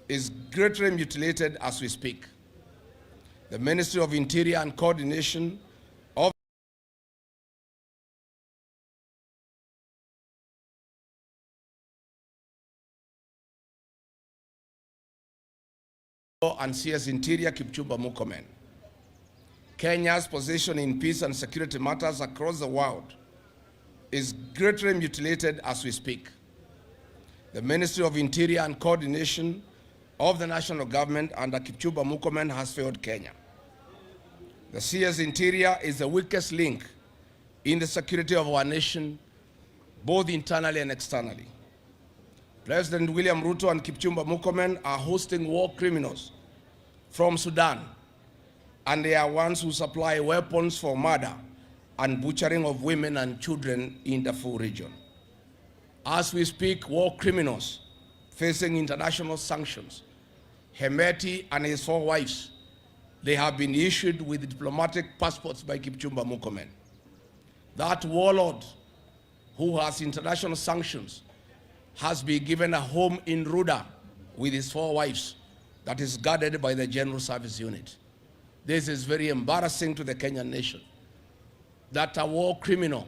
is greatly mutilated as we speak. The Ministry of Interior and Coordination of and CS Interior Kipchumba Murkomen. Kenya's position in peace and security matters across the world is greatly mutilated as we speak. The Ministry of Interior and Coordination of the national government under Kipchumba Murkomen has failed Kenya. The CS Interior is the weakest link in the security of our nation, both internally and externally. President William Ruto and Kipchumba Murkomen are hosting war criminals from Sudan, and they are ones who supply weapons for murder and butchering of women and children in the Darfur region. As we speak, war criminals facing international sanctions, Hemeti and his 4 wives, they have been issued with diplomatic passports by Kipchumba Murkomen. That warlord who has international sanctions has been given a home in Ruda with his 4 wives that is guarded by the General Service Unit. This is very embarrassing to the Kenyan nation, that a war criminal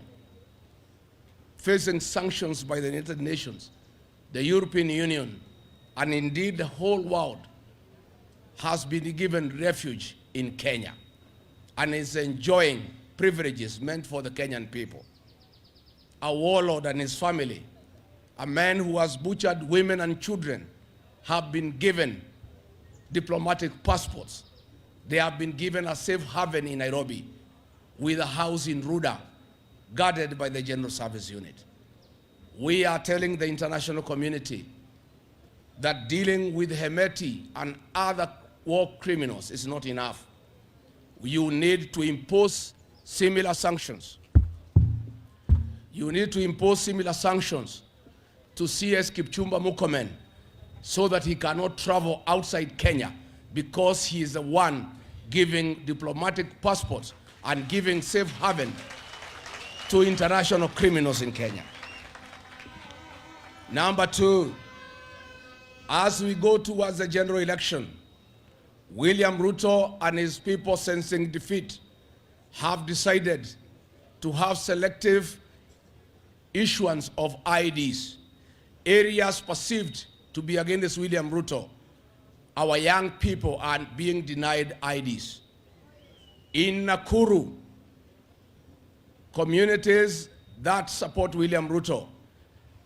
facing sanctions by the United Nations, the European Union, and indeed the whole world has been given refuge in Kenya and is enjoying privileges meant for the Kenyan people. A warlord and his family, a man who has butchered women and children, have been given diplomatic passports. They have been given a safe haven in Nairobi with a house in Ruda, guarded by the General Service Unit. We are telling the international community that dealing with Hemeti and other war criminals is not enough. You need to impose similar sanctions. You need to impose similar sanctions to CS Kipchumba Murkomen so that he cannot travel outside Kenya, because he is the one giving diplomatic passports and giving safe haven to international criminals in Kenya. Number 2, as we go towards the general election, William Ruto and his people, sensing defeat, have decided to have selective issuance of IDs. Areas perceived to be against William Ruto, our young people are being denied IDs. In Nakuru, communities that support William Ruto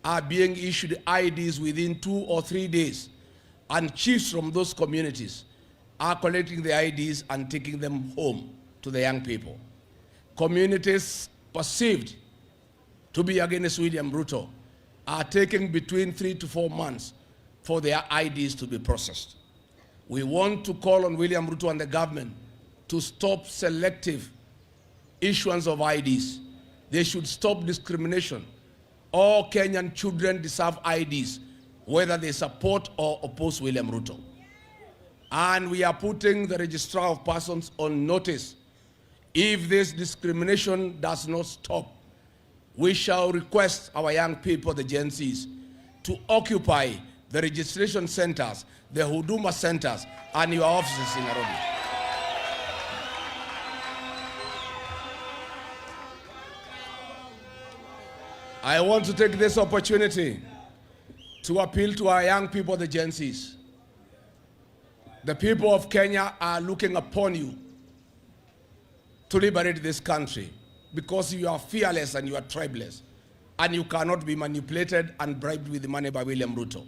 are being issued IDs within 2 or 3 days, and chiefs from those communities are collecting the IDs and taking them home to the young people. Communities perceived to be against William Ruto are taking between 3 to 4 months for their IDs to be processed. We want to call on William Ruto and the government to stop selective issuance of IDs. They should stop discrimination. All Kenyan children deserve IDs, whether they support or oppose William Ruto. And we are putting the Registrar of Persons on notice. If this discrimination does not stop, we shall request our young people, the Gen Zs, to occupy the registration centers, the Huduma centers, and your offices in Nairobi. I want to take this opportunity to appeal to our young people, the Gen Zs. The people of Kenya are looking upon you to liberate this country, because you are fearless and you are tribeless, and you cannot be manipulated and bribed with money by William Ruto.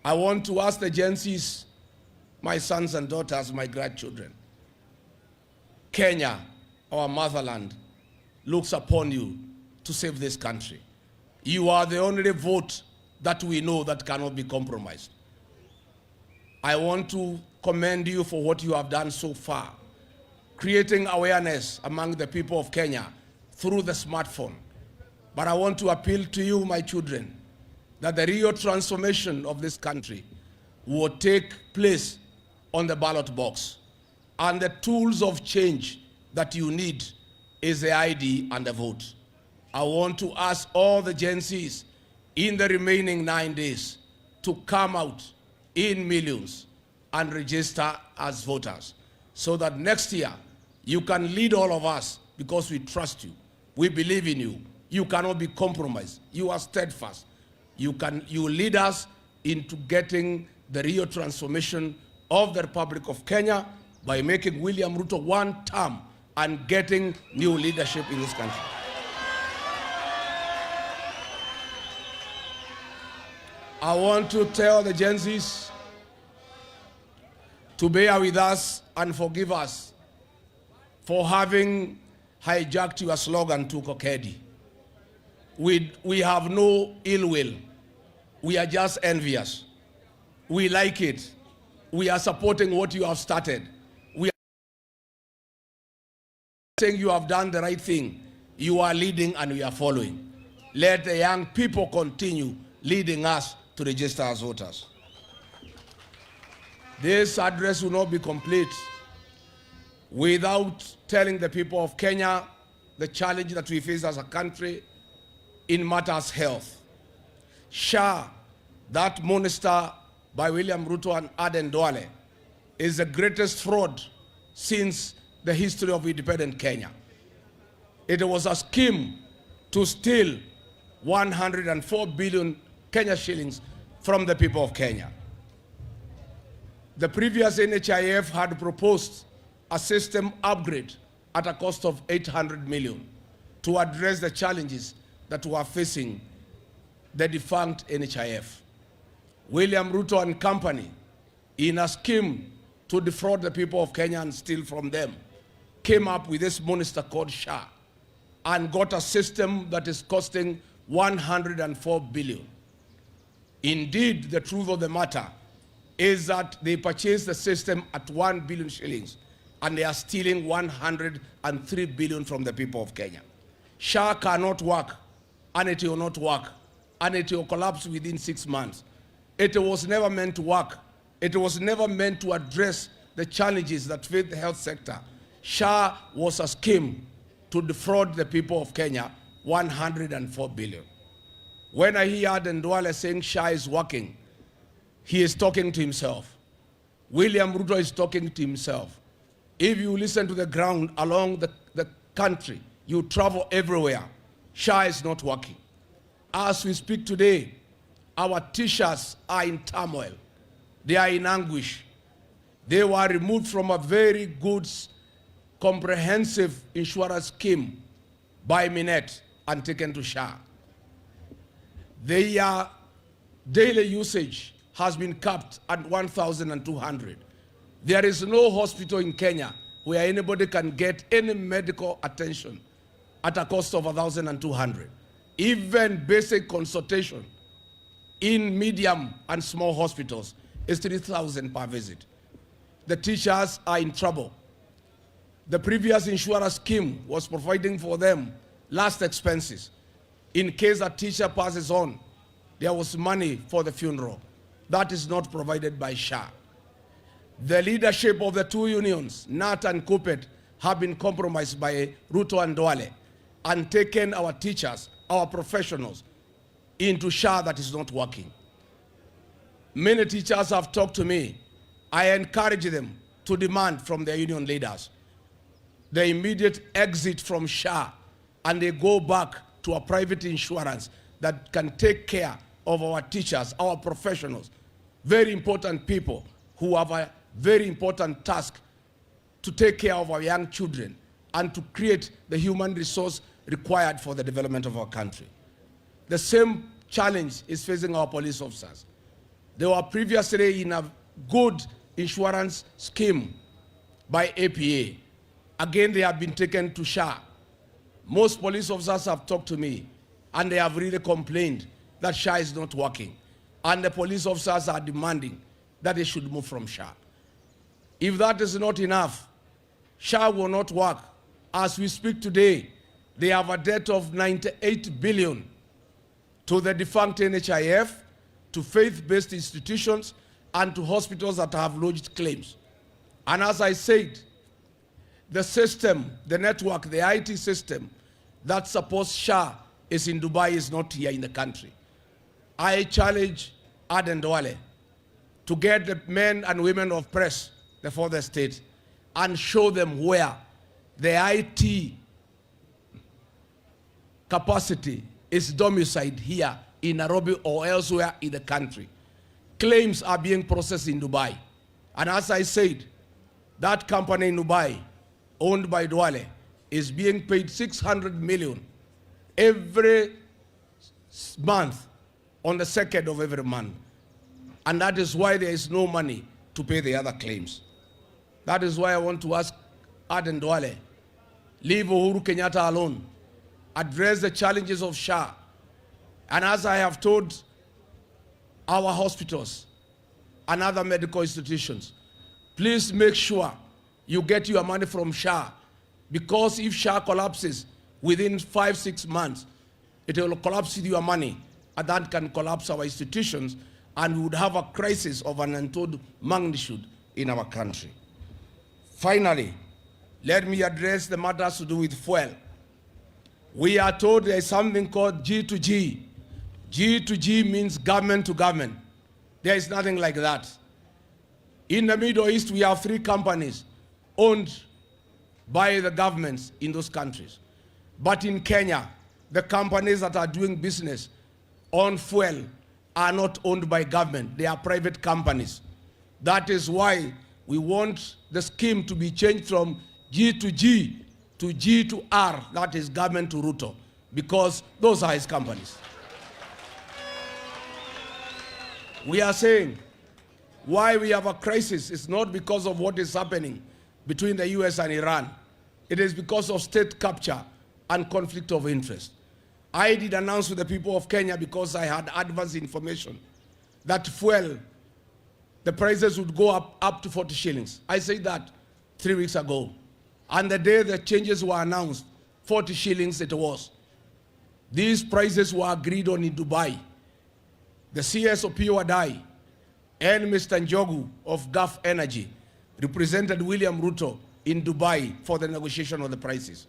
I want to ask the Gen Zs, my sons and daughters, my grandchildren, Kenya, our motherland, looks upon you to save this country. You are the only vote that we know that cannot be compromised. I want to commend you for what you have done so far, creating awareness among the people of Kenya through the smartphone. But I want to appeal to you, my children, that the real transformation of this country will take place on the ballot box. And the tools of change that you need is the ID and the vote. I want to ask all the Gen Zs in the remaining 9 days to come out in millions and register as voters so that next year you can lead all of us because we trust you. We believe in you. You cannot be compromised. You are steadfast. You lead us into getting the real transformation of the Republic of Kenya by making William Ruto one term and getting new leadership in this country. I want to tell the Gen Zs to bear with us and forgive us for having hijacked your slogan, Tuko Kedi. We have no ill will. We are just envious. We like it. We are supporting what you have started. We are saying you have done the right thing. You are leading and we are following. Let the young people continue leading us to register as voters. This address will not be complete without telling the people of Kenya the challenge that we face as a country in matters health. SHA, that monster by William Ruto and Aden Duale, is the greatest fraud since the history of independent Kenya. It was a scheme to steal 104 billion Kenya shillings from the people of Kenya. The previous NHIF had proposed a system upgrade at a cost of 800 million to address the challenges that were facing the defunct NHIF. William Ruto and company, in a scheme to defraud the people of Kenya and steal from them, came up with this monster called SHA and got a system that is costing 104 billion. Indeed, the truth of the matter is that they purchased the system at 1 billion shillings and they are stealing 103 billion from the people of Kenya. SHA cannot work and it will not work and it will collapse within 6 months. It was never meant to work. It was never meant to address the challenges that face the health sector. SHA was a scheme to defraud the people of Kenya 104 billion. When I hear Aden Duale saying SHA is working, he is talking to himself. William Ruto is talking to himself. If you listen to the ground along the country, you travel everywhere, SHA is not working. As we speak today, our teachers are in turmoil. They are in anguish. They were removed from a very good, comprehensive insurance scheme by Minet and taken to SHA. Their daily usage has been capped at 1,200. There is no hospital in Kenya where anybody can get any medical attention at a cost of 1,200. Even basic consultation in medium and small hospitals is 3,000 per visit. The teachers are in trouble. The previous insurance scheme was providing for them last expenses. In case a teacher passes on, there was money for the funeral. That is not provided by SHA. The leadership of the two unions, NAT and KUPPET, have been compromised by Ruto and Duale and taken our teachers, our professionals, into SHA that is not working. Many teachers have talked to me. I encourage them to demand from their union leaders the immediate exit from SHA and they go back to a private insurance that can take care of our teachers, our professionals, very important people who have a very important task to take care of our young children and to create the human resource required for the development of our country. The same challenge is facing our police officers. They were previously in a good insurance scheme by APA. Again, they have been taken to SHA. Most police officers have talked to me and they have really complained that SHA is not working. And the police officers are demanding that they should move from SHA. If that is not enough, SHA will not work. As we speak today, they have a debt of 98 billion to the defunct NHIF, to faith-based institutions, and to hospitals that have lodged claims. And as I said, the system, the network, the IT system that supports SHA is in Dubai, is not here in the country. I challenge Aden Duale to get the men and women of press before the state and show them where the IT capacity is domiciled here in Nairobi or elsewhere in the country. Claims are being processed in Dubai. And as I said, that company in Dubai, owned by Duale, is being paid 600 million every month on the 2nd of every month. And that is why there is no money to pay the other claims. That is why I want to ask Aden Duale, leave Uhuru Kenyatta alone, address the challenges of SHA. And as I have told our hospitals and other medical institutions, please make sure you get your money from SHA, because if SHA collapses within 5-6 months, it will collapse with your money, and that can collapse our institutions, and we would have a crisis of an untold magnitude in our country. Finally, let me address the matters to do with fuel. We are told there is something called G2G. G2G means government to government. There is nothing like that. In the Middle East, we have 3 companies owned by the governments in those countries. But in Kenya, the companies that are doing business on fuel are not owned by government. They are private companies. That is why we want the scheme to be changed from G to G to G to R, that is government to Ruto, because those are his companies. We are saying why we have a crisis is not because of what is happening between the US and Iran. It is because of state capture and conflict of interest. I did announce to the people of Kenya, because I had advance information, that fuel, the prices would go up to 40 shillings. I said that 3 weeks ago. And the day the changes were announced, 40 shillings it was. These prices were agreed on in Dubai. The CSOP Wadai and Mr. Njogu of Gulf Energy represented William Ruto in Dubai for the negotiation of the prices.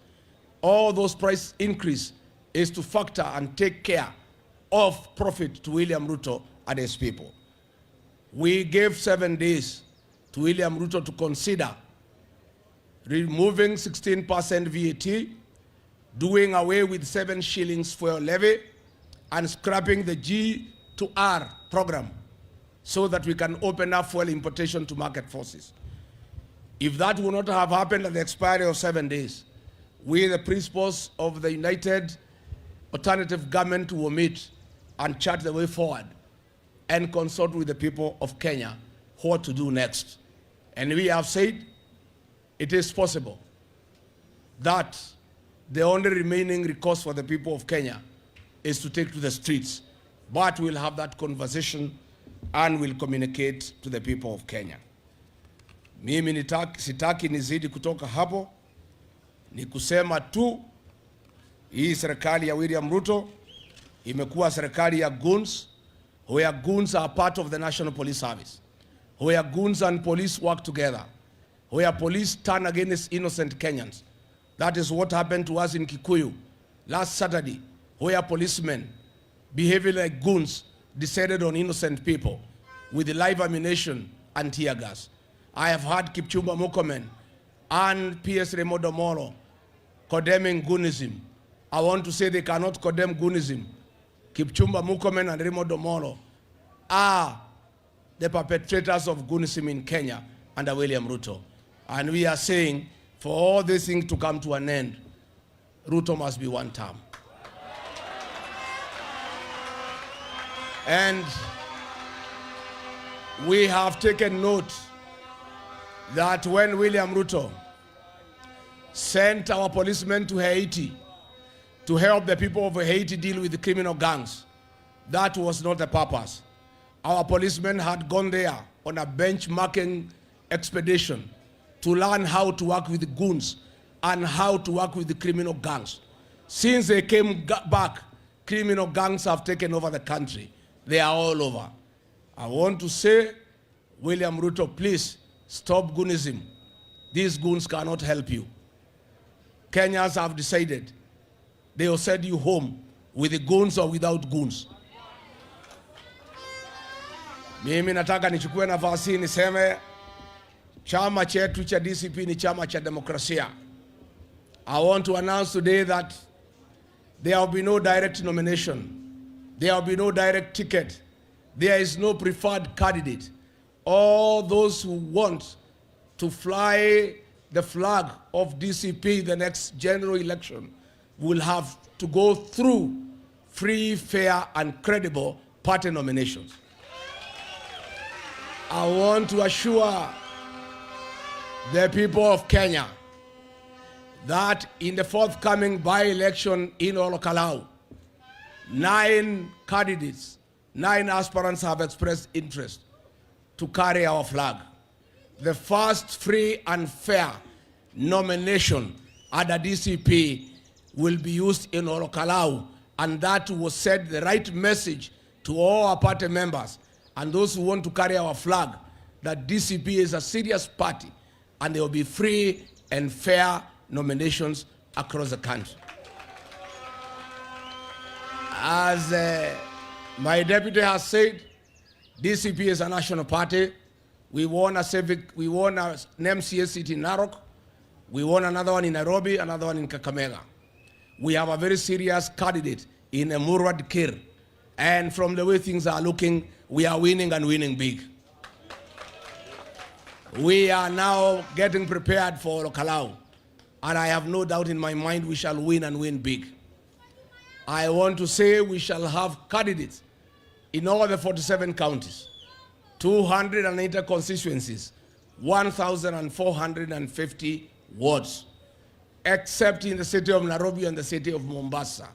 All those price increase is to factor and take care of profit to William Ruto and his people. We gave 7 days to William Ruto to consider removing 16% VAT, doing away with 7 shillings fuel levy, and scrapping the G to R program so that we can open up fuel importation to market forces. If that would not have happened at the expiry of 7 days, we, the principals of the United Alternative Government, will meet and chart the way forward and consult with the people of Kenya what to do next. And we have said it is possible that the only remaining recourse for the people of Kenya is to take to the streets. But we'll have that conversation and we'll communicate to the people of Kenya. Mimi sitaki nizidi kutoka hapo, ni kusema tu hii serikali ya William Ruto imekuwa serikali ya goons, where goons are part of the National Police Service, where goons and police work together, where police turn against innocent Kenyans. That is what happened to us in Kikuyu last Saturday, where policemen behaving like goons decided on innocent people with live ammunition and tear gas. I have heard Kipchumba Murkomen and PS Remodo Moro condemning goonism. I want to say they cannot condemn goonism. Kipchumba Murkomen and Remodo Moro are the perpetrators of goonism in Kenya under William Ruto. And we are saying, for all these things to come to an end, Ruto must be one term. And we have taken note that when William Ruto sent our policemen to Haiti to help the people of Haiti deal with the criminal gangs, that was not the purpose. Our policemen had gone there on a benchmarking expedition to learn how to work with the goons and how to work with the criminal gangs. Since they came back, criminal gangs have taken over the country. They are all over. I want to say, William Ruto, please stop goonism. These goons cannot help you. Kenyans have decided they will send you home with the goons or without goons. Mimi nataka nichukue nafasi niseme chama chetu cha DCP ni chama cha demokrasia. I want to announce today that there will be no direct nomination. There will be no direct ticket. There is no preferred candidate. All those who want to fly the flag of DCP the next general election will have to go through free, fair, and credible party nominations. I want to assure the people of Kenya that in the forthcoming by-election in Olokalau, 9 candidates, 9 aspirants have expressed interest to carry our flag. The first free and fair nomination under DCP will be used in Olokalau, and that will send the right message to all our party members and those who want to carry our flag that DCP is a serious party and there will be free and fair nominations across the country. As my deputy has said, DCP is a national party. We won a MCA seat in Narok. We won another one in Nairobi, another one in Kakamega. We have a very serious candidate in Murwad Kir. And from the way things are looking, we are winning and winning big. We are now getting prepared for Olokalau. And I have no doubt in my mind we shall win and win big. I want to say we shall have candidates in all the 47 counties, 280 constituencies, 1,450 wards, except in the city of Nairobi and the city of Mombasa,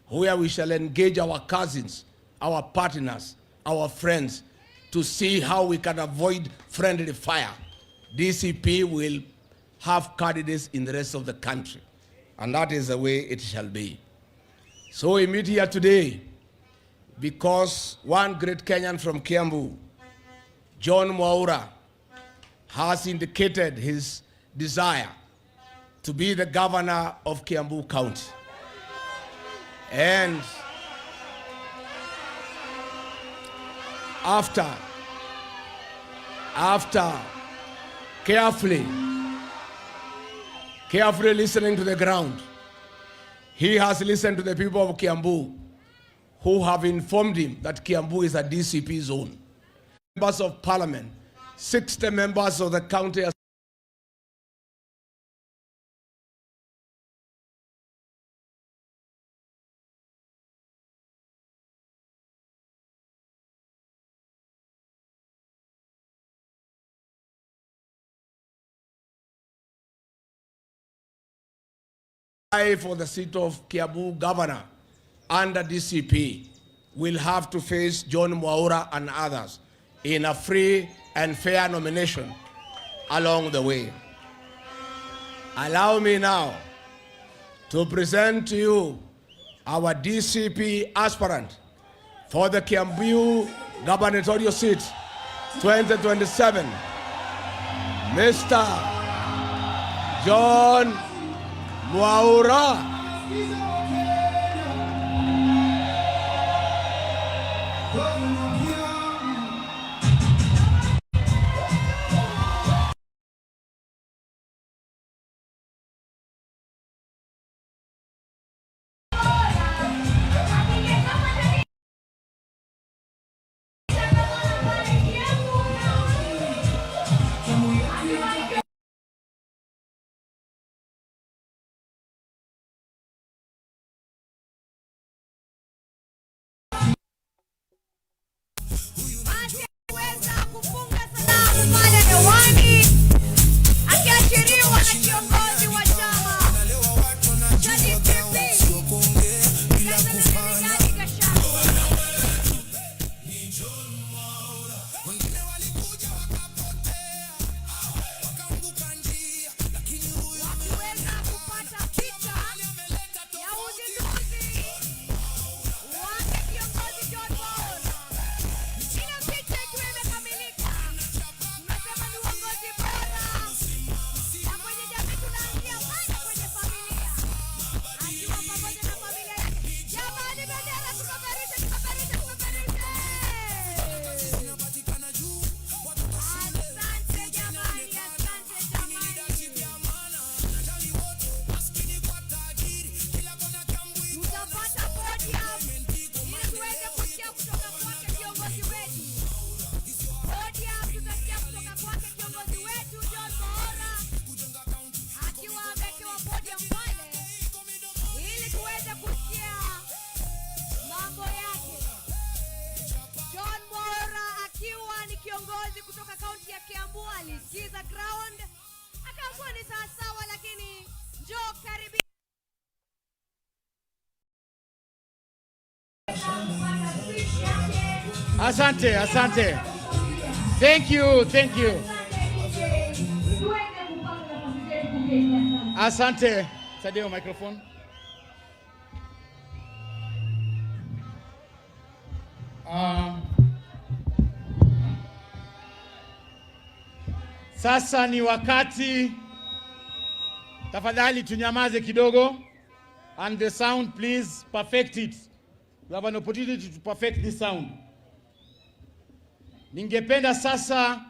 where we shall engage our cousins, our partners, our friends, to see how we can avoid friendly fire. DCP will have candidates in the rest of the country, and that is the way it shall be. So we meet here today because one great Kenyan from Kiambu, John Mwaura, has indicated his desire to be the governor of Kiambu County. And after carefully listening to the ground, he has listened to the people of Kiambu who have informed him that Kiambu is a DCP zone. Members of Parliament, 60 members of the county for the seat of Kiambu governor under DCP will have to face John Mwaura and others in a free and fair nomination along the way. Allow me now to present to you our DCP aspirant for the Kiambu Gubernatorial seat 2027, Mr. John Mwaura. kaunti ya Kiambu alisikiza ground, akaamua ni sawa, lakini njoo karibu. Asante, asante. Thank you, thank you. Asante. Sadio microphone. Sasa ni wakati, tafadhali tunyamaze kidogo, and the sound please perfect it. We have an opportunity to perfect this sound. Ningependa sasa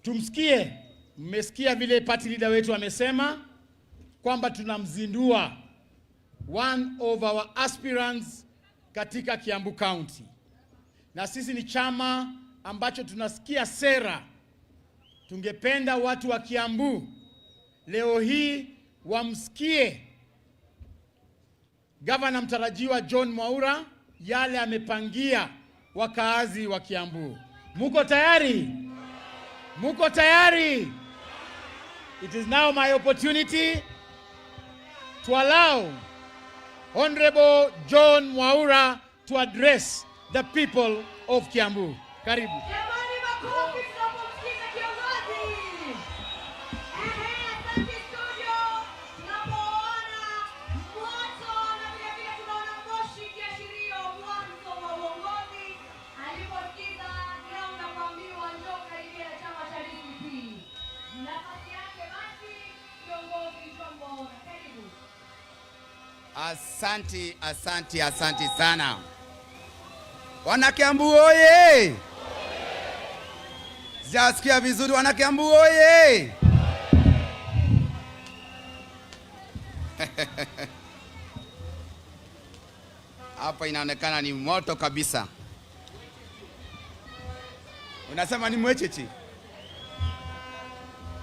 tumsikie, mmesikia vile party leader wetu amesema kwamba tunamzindua one of our aspirants katika Kiambu County. Na sisi ni chama ambacho tunasikia sera. Tungependa watu wa Kiambu leo hii wamsikie Gavana mtarajiwa John Mwaura yale amepangia wakaazi wa Kiambu. Muko tayari? Muko tayari? It is now my opportunity to allow Honorable John Mwaura to address the people of Kiambu. Karibu. Asante, asante, asante sana. Wana Kiambu oye! Sijasikia vizuri, wana Kiambu oye! Hapa inaonekana ni moto kabisa. Unasema ni mwecheche.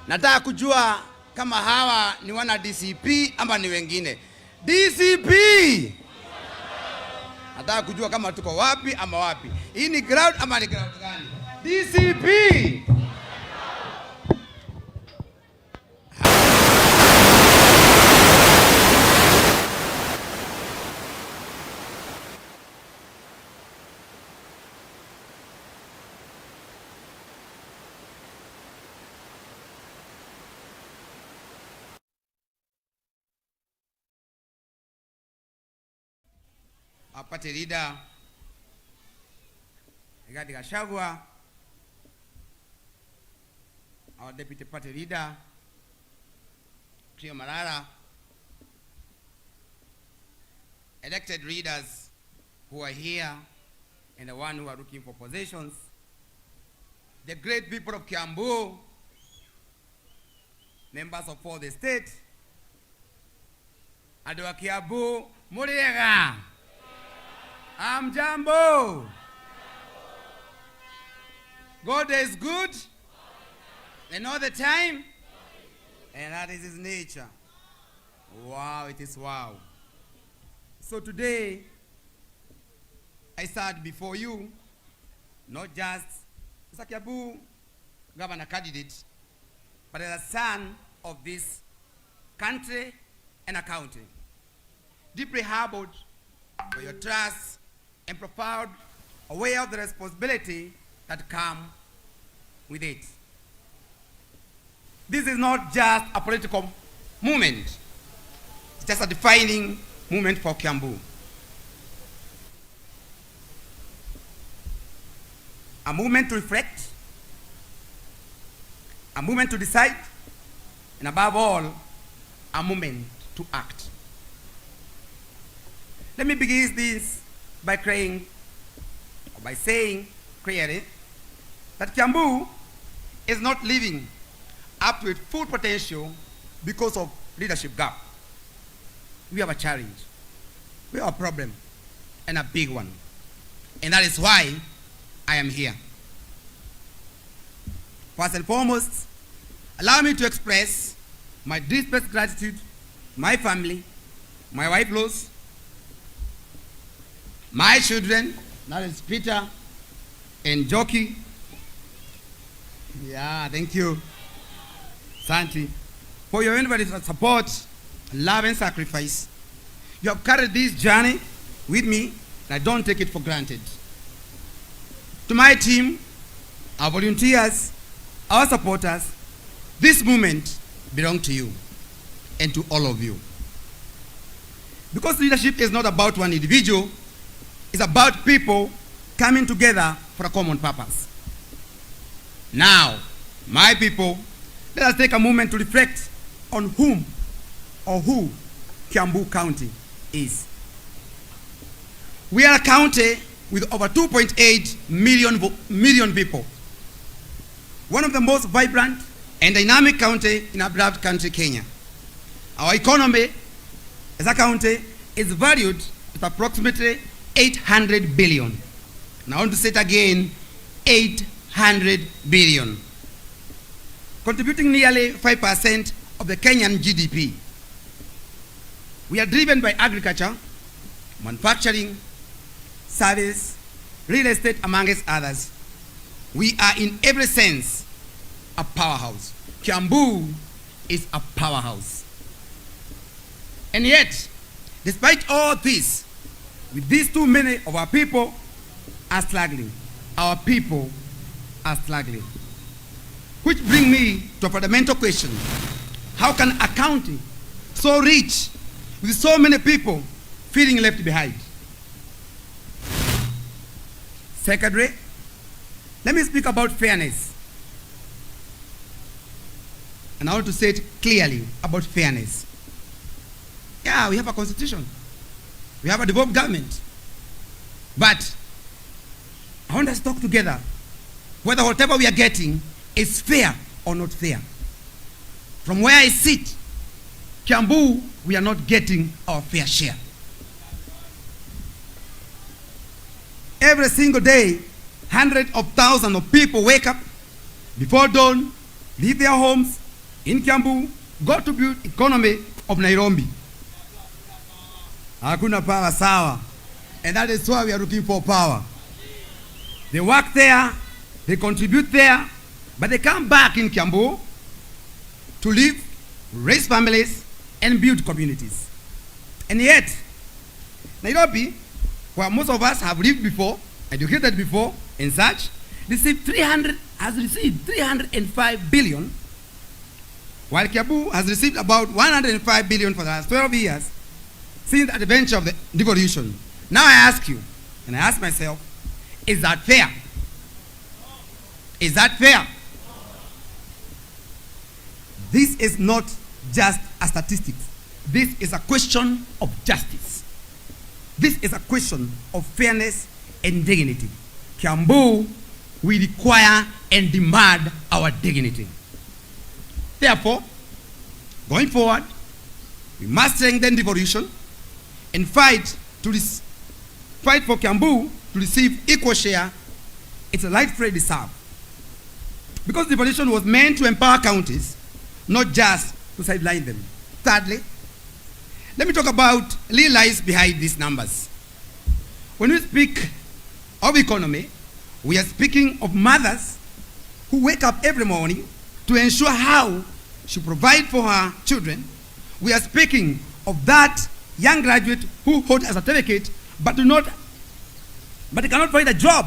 Nataka kujua kama hawa ni wana DCP ama ni wengine. DCP! Nataka kujua kama tuko wapi ama wapi. Hii ni ground ama ni ground gani? DCP! Our party leader, Rigathi Gachagua, our deputy party leader, Kiambu, elected leaders who are here and the one who are looking for positions, the great people of Kiambu, members of all the state, Adwa Kiambu, Muriega. Jambo. God is good and all the time, and that is his nature. Wow, it is wow. So today, I stand before you, not just as a Kiambu governor candidate, but as a son of this country and a county, deeply harbored for your trust and profound aware of the responsibility that come with it. This is not just a political movement. It's just a defining movement for Kiambu. A movement to reflect, a movement to decide, and above all, a movement to act. Let me begin this by saying clearly that Kiambu is not living up to its full potential because of leadership gap. We have a challenge, we have a problem, and a big one. And that is why I am here. First and foremost, allow me to express my deepest gratitude to my family, my wife-in-laws, my children, that is Peter and Jockey, Yeah, thank you, Santi, for your everybody's support, love, and sacrifice. You have carried this journey with me, and I don't take it for granted. To my team, our volunteers, our supporters, this movement belongs to you and to all of you. Because leadership is not about one individual, it's about people coming together for a common purpose. Now, my people, let us take a moment to reflect on whom or who Kiambu County is. We are a county with over 2.8 million people. One of the most vibrant and dynamic county in a beloved country, Kenya. Our economy as a county is valued at approximately 800 billion. And I want to say it again, 800 billion. Contributing nearly 5% of the Kenyan GDP. We are driven by agriculture, manufacturing, service, real estate, amongst others. We are in every sense a powerhouse. Kiambu is a powerhouse. And yet, despite all this, with these too many of our people are struggling. Our people are struggling. Which brings me to a fundamental question. How can a county so rich with so many people feeling left behind? Secondly, let me speak about fairness. And I want to say it clearly about fairness. Yeah, we have a constitution. We have a devolved government. But I want us to talk together whether whatever we are getting is fair or not fair. From where I sit, Kiambu, we are not getting our fair share. Every single day, hundreds of thousands of people wake up before dawn, leave their homes in Kiambu, go to build economy of Nairobi. Hakuna power sawa. And that is why we are looking for power. They work there, they contribute there, but they come back in Kiambu to live, raise families, and build communities. And yet, Nairobi, where most of us have lived before, educated before, and such, has received 305 billion, while Kiambu has received about 105 billion for the last 12 years since the adventure of the devolution. Now I ask you, and I ask myself, is that fair? Is that fair? This is not just a statistic. This is a question of justice. This is a question of fairness and dignity. Kiambu, we require and demand our dignity. Therefore, going forward, we must strengthen devolution and fight for Kiambu to receive equal share. It's a rightfully deserved. Because devolution was meant to empower counties, not just to sideline them. Thirdly, let me talk about real lies behind these numbers. When we speak of economy, we are speaking of mothers who wake up every morning to ensure how she provides for her children. We are speaking of that young graduate who holds a certificate but cannot find a job.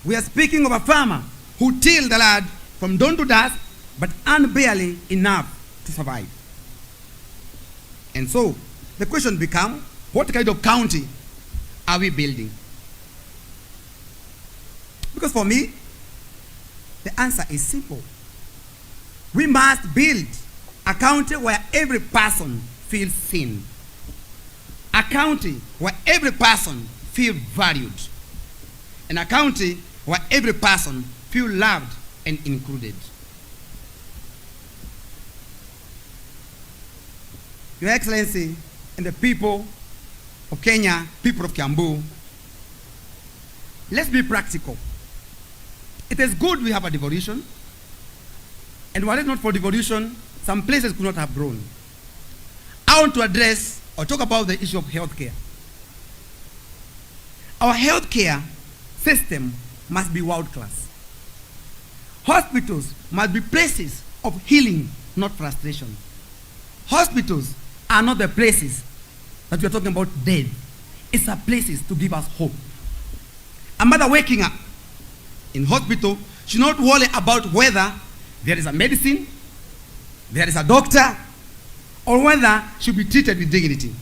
We are speaking of a farmer who tilled the land from dawn to dusk but earned barely enough to survive. And so the question becomes, what kind of county are we building? Because for me, the answer is simple. We must build a county where every person feels seen. A county where every person feels valued. And a county where every person feels loved and included. Your Excellency and the people of Kenya, people of Kiambu, let's be practical. It is good we have a devolution, and were it not for devolution, some places could not have grown. I want to address or talk about the issue of healthcare. Our healthcare system must be world class. Hospitals must be places of healing, not frustration. Hospitals are not the places that we are talking about death. It's a places to give us hope. A mother waking up in hospital should not worry about whether there is a medicine, there is a doctor, or whether she will be treated with dignity.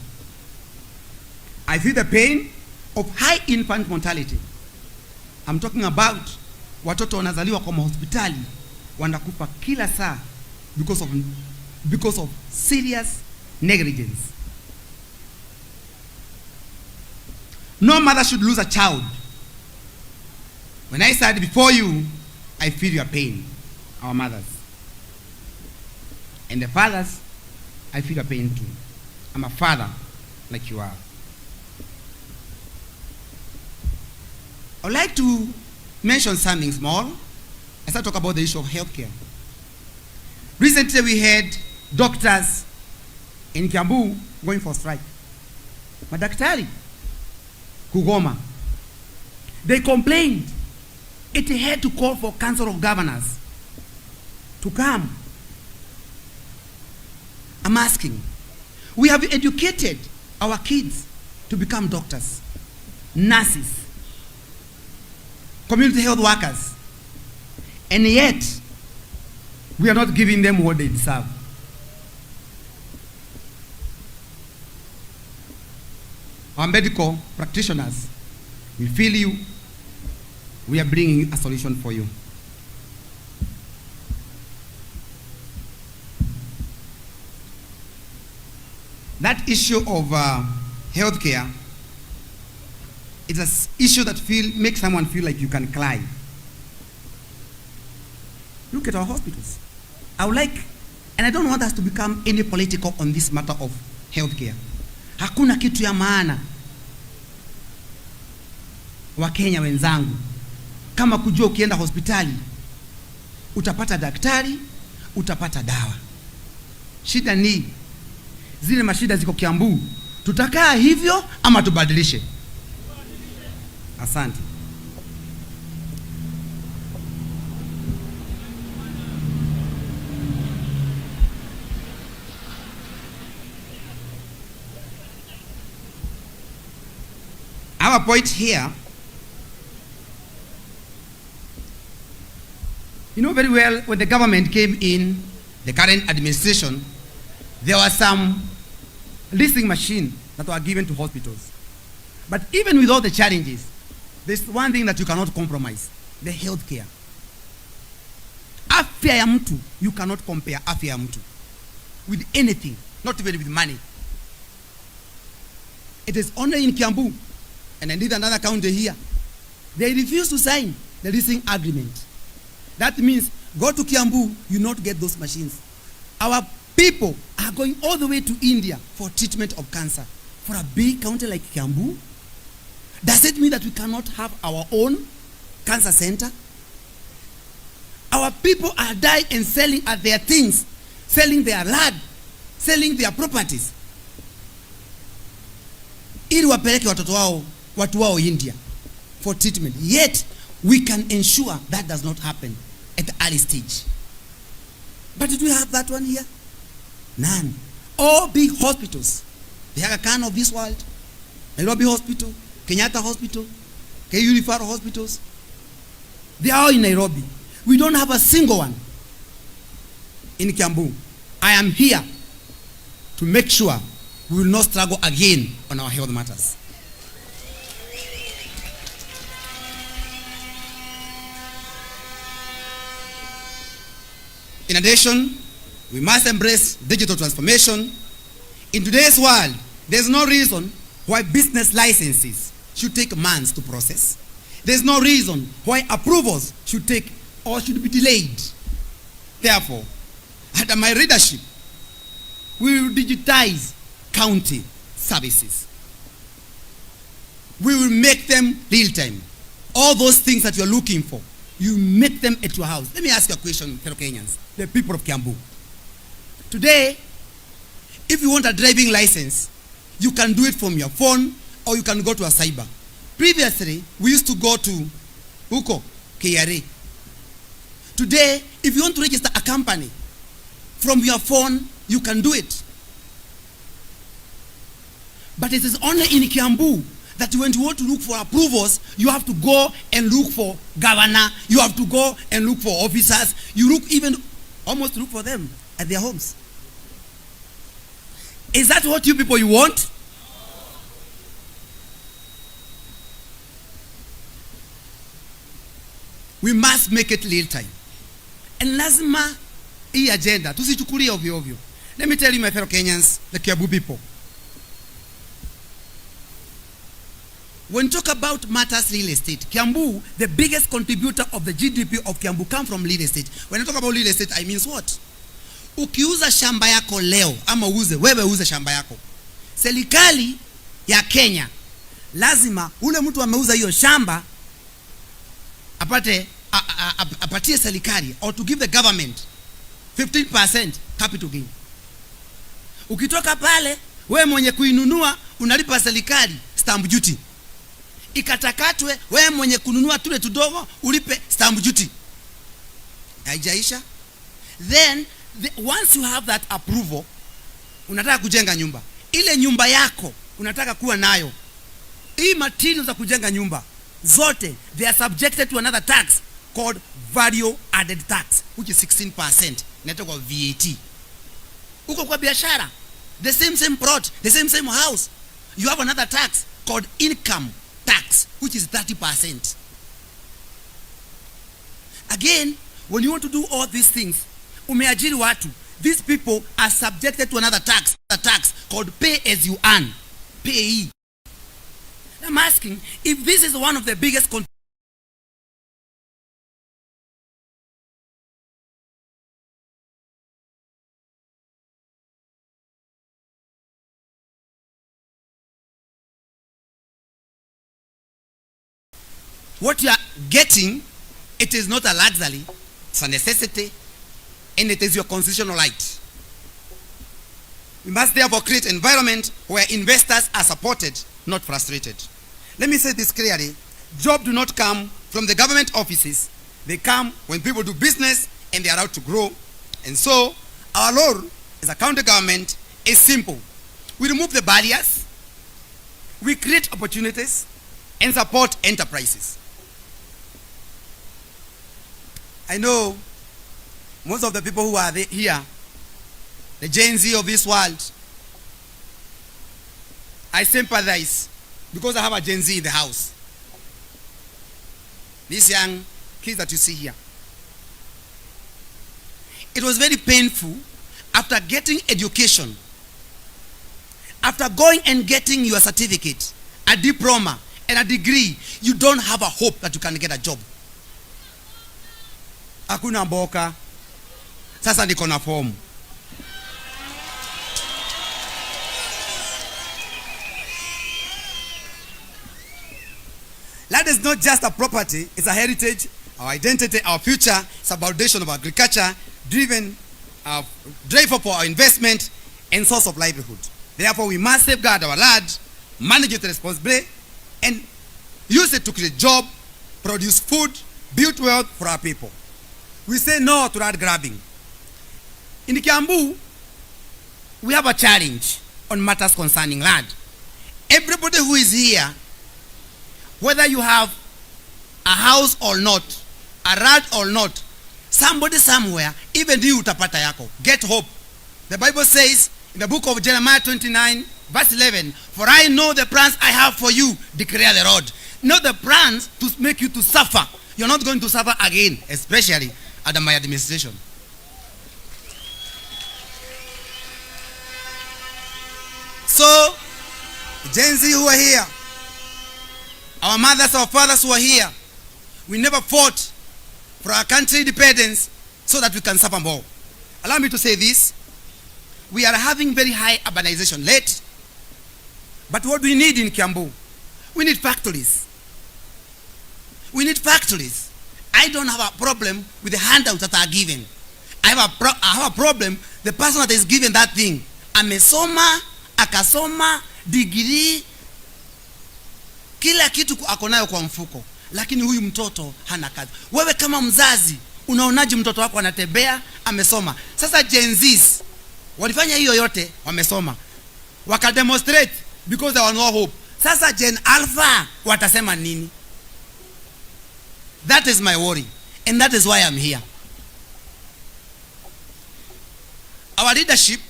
I feel the pain of high infant mortality. I'm talking about watoto wanazaliwa kwa hospitali wanakufa kila saa because of serious negligence. No mother should lose a child. When I said before you, I feel your pain, our mothers. And the fathers, I feel your pain too. I'm a father like you are. I would like to mention something small as I talk about the issue of healthcare. Recently we had doctors in Kiambu going for strike. Madaktari kugoma. They complained. It had to call for Council of Governors to come. I'm asking, we have educated our kids to become doctors, nurses, community health workers, and yet we are not giving them what they deserve. Our medical practitioners, we feel you. We are bringing a solution for you. That issue of healthcare is an issue that makes someone feel like you can cry. Look at our hospitals. I would like, and I don't want us to become any political on this matter of healthcare. Hakuna kitu ya maana wa Kenya wenzangu kama kujua ukienda hospitali utapata daktari, utapata dawa. Shida ni zile mashida ziko Kiambu. Tutakaa hivyo ama tubadilishe? Asante. Our point here, you know very well, when the government came in, the current administration, there were some leasing machines that were given to hospitals. But even with all the challenges, there's one thing that you cannot compromise: the health care. Afya ya mtu, you cannot compare afya ya mtu with anything, not even with money. It is only in Kiambu, and I need another county here, they refuse to sign the leasing agreement. That means go to Kiambu, you not get those machines. Our people are going all the way to India for treatment of cancer. For a big county like Kiambu, does it mean that we cannot have our own cancer center? Our people are dying and selling at their things, selling their land, selling their properties, ili wapeleke watu wao India for treatment. Yet we can ensure that does not happen at the early stage. But did we have that one here? None. All big hospitals, the Aga Khan of this world, Nairobi Hospital, Kenyatta Hospital, KU Referral Hospitals, they are all in Nairobi. We don't have a single one in Kiambu. I am here to make sure we will not struggle again on our health matters. In addition, we must embrace digital transformation. In today's world, there's no reason why business licenses should take months to process. There's no reason why approvals should take or should be delayed. Therefore, under my leadership, we will digitize county services. We will make them real time. All those things that you're looking for, you make them at your house. Let me ask you a question, fellow Kenyans, the people of Kiambu. Today, if you want a driving license, you can do it from your phone or you can go to a cyber. Previously, we used to go to KRA. Today, if you want to register a company from your phone, you can do it. But it is only in Kiambu that when you want to look for approvals, you have to go and look for governor, you have to go and look for officers, you almost look for them at their homes. Is that what you people you want? We must make it real time. And lazima hii agenda tusichukulie ovyo ovyo. Let me tell you, my fellow Kenyans, the Kiambu people. When you talk about matters real estate, Kiambu, the biggest contributor of the GDP of Kiambu come from real estate. When I talk about real estate, I mean what? Ukiuza shamba yako leo, ama wewe uze shamba yako, serikali ya Kenya lazima ule mtu ameuza hiyo shamba apatie serikali, or to give the government 15% capital gain. Ukitoka pale, wewe mwenye kuinunua unalipa serikali stamp duty. Ikatakatwe, wewe mwenye kununua tule tudogo ulipe stamp duty. Haijaisha? Then once you have that approval, unataka kujenga nyumba. Ile nyumba yako unataka kuwa nayo, hii materials za kujenga nyumba zote, they are subjected to another tax called value added tax, which is 16%. Inaitwa VAT. Uko kwa biashara, the same plot, the same house, you have another tax called income tax, which is 30%. Again, when you want to do all these things, umeajiri watu, these people are subjected to another tax called pay as you earn, payee. I'm asking, if this is one of the biggest what you are getting, it is not a luxury, it's a necessity, and it is your constitutional right. We must therefore create an environment where investors are supported, not frustrated. Let me say this clearly. Jobs do not come from the government offices. They come when people do business and they are out to grow. And so, our role as a county government is simple. We remove the barriers, we create opportunities, and support enterprises. I know most of the people who are here, the Gen Z of this world, I sympathize because I have a Gen Z in the house. These young kids that you see here. It was very painful after getting education, after going and getting your certificate, a diploma, and a degree, you don't have a hope that you can get a job. Hakuna mboka. Sasa niko na form. Land is not just a property, it's a heritage, our identity, our future. It's a foundation of agriculture, driver for our investment and source of livelihood. Therefore, we must safeguard our land, manage it responsibly, and use it to create jobs, produce food, build wealth for our people. We say no to land grabbing. In Kiambu, we have a challenge on matters concerning land. Everybody who is here, whether you have a house or not, a land or not, somebody somewhere, even you utapata yako. Get hope. The Bible says in the book of Jeremiah 29, verse 11, for I know the plans I have for you, declare the Lord. Not the plans to make you to suffer. You're not going to suffer again, especially under my administration. So, Gen Z who are here, our mothers, our fathers who are here, we never fought for our country independence so that we can suffer more. Allow me to say this. We are having very high urbanization rate. But what do we need in Kiambu? We need factories. We need factories. I don't have a problem with the handouts that are given. I have a problem, the person that is given that thing, amesoma, akasoma, degree, kila kitu akonayo kwa mfuko, lakini huyu mtoto hana kazi. Wewe kama mzazi Unaonaje mtoto wako anatembea amesoma? Sasa Gen Zs walifanya hiyo yote, wamesoma, wakademonstrate because there was no hope. Sasa Gen Alpha watasema nini? That is my worry, and that is why I'm here. Our leadership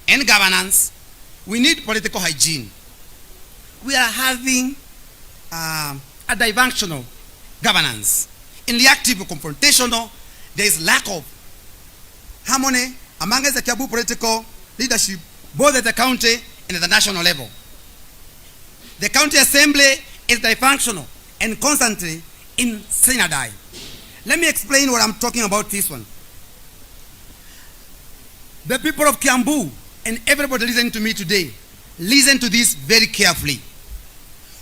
and governance, we need political hygiene. We are having a dysfunctional governance. In the active confrontational, there is lack of harmony among the Kiambu political leadership, both at the county and at the national level. The county assembly is dysfunctional and constantly in synody. Let me explain what I'm talking about this one. The people of Kiambu and everybody listening to me today, listen to this very carefully.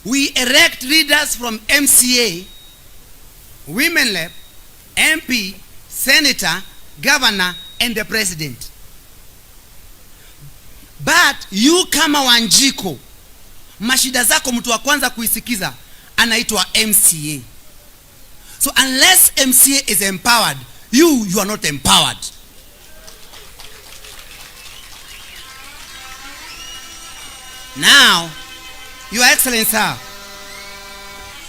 We elect leaders from MCA, women rep, MP, senator, governor, and the president. But you kama Wanjiko, mashida zako mtu wa kwanza kuisikiza anaitwa MCA. So unless MCA is empowered, you are not empowered. Now, Your Excellency, sir,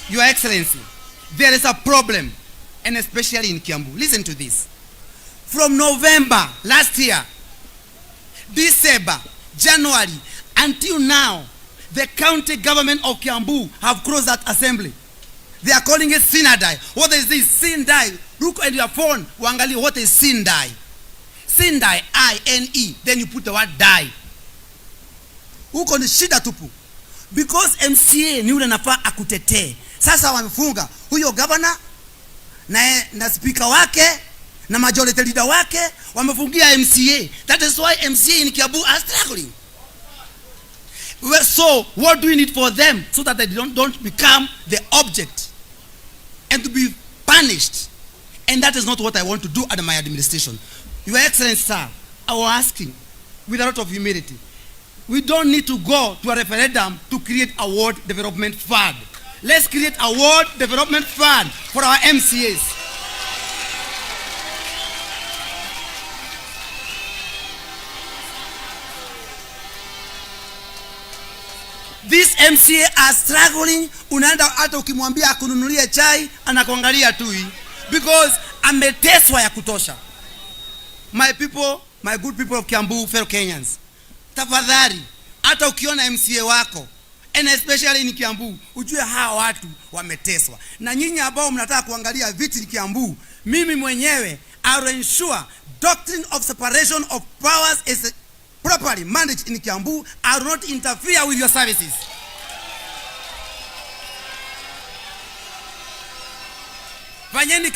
Your Excellency, there is a problem, and especially in Kiambu. Listen to this. From November last year, December, January, until now, the county government of Kiambu have closed that assembly. They are calling it Synodi. What is this? Synodi. Look at your phone. Wangali, what is Synodi? Synodi, I-N-E. Then you put the word die. Huko ni shida tupu. Because MCA ni ule nafaa akutetee. Sasa wamefunga huyo governor na speaker wake na majority leader wake, wamefungia MCA. That is why MCA in Kiambu are struggling. So what do we need for them so that they don't become the object and to be punished? And that is not what I want to do under my administration. Your Excellency, sir, I was asking with a lot of humility. We don't need to go to a referendum to create a ward development fund. Let's create a ward development fund for our MCAs. These MCA are struggling. Unaenda hata ukimwambia akununulie chai anakuangalia tu hii because ameteswa ya kutosha. My people, my good people of Kiambu, fellow Kenyans, tafadhali hata ukiona MCA wako and especially in Kiambu, ujue hawa watu wameteswa. Na nyinyi ambao mnataka kuangalia viti in Kiambu, mimi mwenyewe I will ensure doctrine of separation of powers is properly managed in Kiambu. I will not interfere with your services. Fanyeni